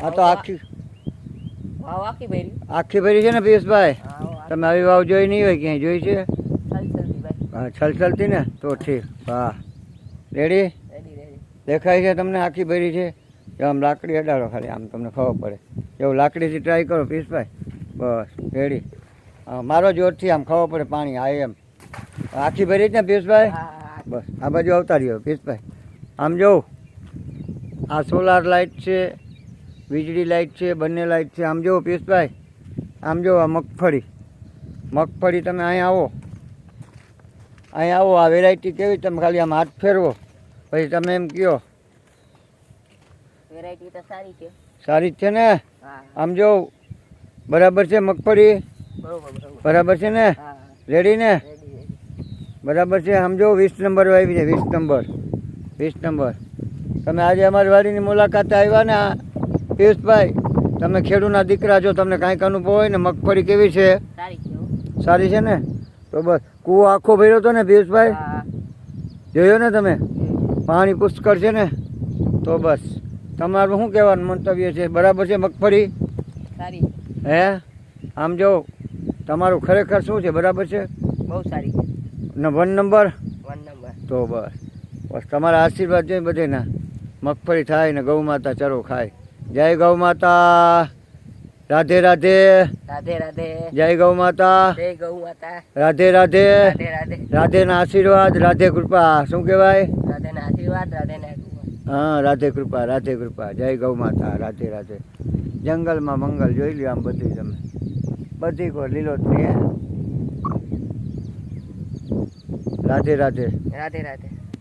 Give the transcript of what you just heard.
આ તો આખી વાવ આખી ભરી છે ને પિયુષભાઈ? હા, તમે આવી વાવ જોઈ નહીં હોય ક્યાંય જોઈ છે? સલસલતી ભાઈ. હા, છલછલતી ને તો ઠીક. હા, રેડી રેડી. દેખાય છે તમને? આખી ભરી છે. આમ લાકડી અડાડો ખાલી, આમ તમને ખબર પડે એવું લાકડીથી ટ્રાય કરો પિયુષભાઈ. બસ રેડી. હા, મારો જોરથી આમ ખબર પડે પાણી આ એમ. આખી ભરી છે ને પિયુષભાઈ? હા, બસ આ બાજુ આવતા રહ્યો પિયુષભાઈ. આમ જોઉં, આ સોલાર લાઇટ છે, વીજળી લાઇટ છે, બંને લાઇટ છે. આમ જુઓ પિયુષભાઈ, આમ જુઓ આ મગફળી તમે અહીંયા આવો, આ વેરાયટી કેવી? તમે ખાલી આમ હાથ ફેરવો પછી તમે એમ કહો. વેરાયટી તો સારી છે. સારી જ છે ને? હા, આમ જો બરાબર છે મગફળી? બરોબર. બરાબર છે ને? હા, રેડી ને? રેડી. બરાબર છે. આમ જો 20 નંબર આવી છે. 20 નંબર. તમે આજે અમારી વાડીની મુલાકાતે આવ્યા ને પિયુષભાઈ, તમે ખેડૂતના દીકરા છો, તમને કાંઈક અનુભવ હોય ને. મગફળી કેવી છે? સારી છે હો. સારી છે ને? તો બસ કૂવો આખો ભર્યો હતો ને પિયુષભાઈ? હા, જોયો ને તમે? પાણી પુષ્કળ છે ને? તો બસ તમારું શું કહેવાનું મંતવ્ય છે? બરાબર છે મગફળી? સારી છે. હે? આમ જો તમારું ખરેખર શું છે? બરાબર છે બહુ સારી છે. ને 1 નંબર? 1 નંબર. તો બસ તમારા આશીર્વાદ જોઈએ બધેના. મગફળી થાય ને ગૌ માતા ચરો ખાય. જય ગૌ માતા. રાધે રાધે. રાધે. જય ગૌ માતા. જય ગૌ માતા. રાધે રાધે. રાધે. રાધેના આશીર્વાદ, રાધે કૃપા. શું કહેવાય? રાધેના આશીર્વાદ, રાધેના કૃપા. હા, રાધે કૃપા. જય ગૌ માતા. રાધે. જંગલમાં મંગલ જોઈ લ્યો આમ બધી તમે. બધી કોઈ લીલોતરી હે. રાધે. રાધે.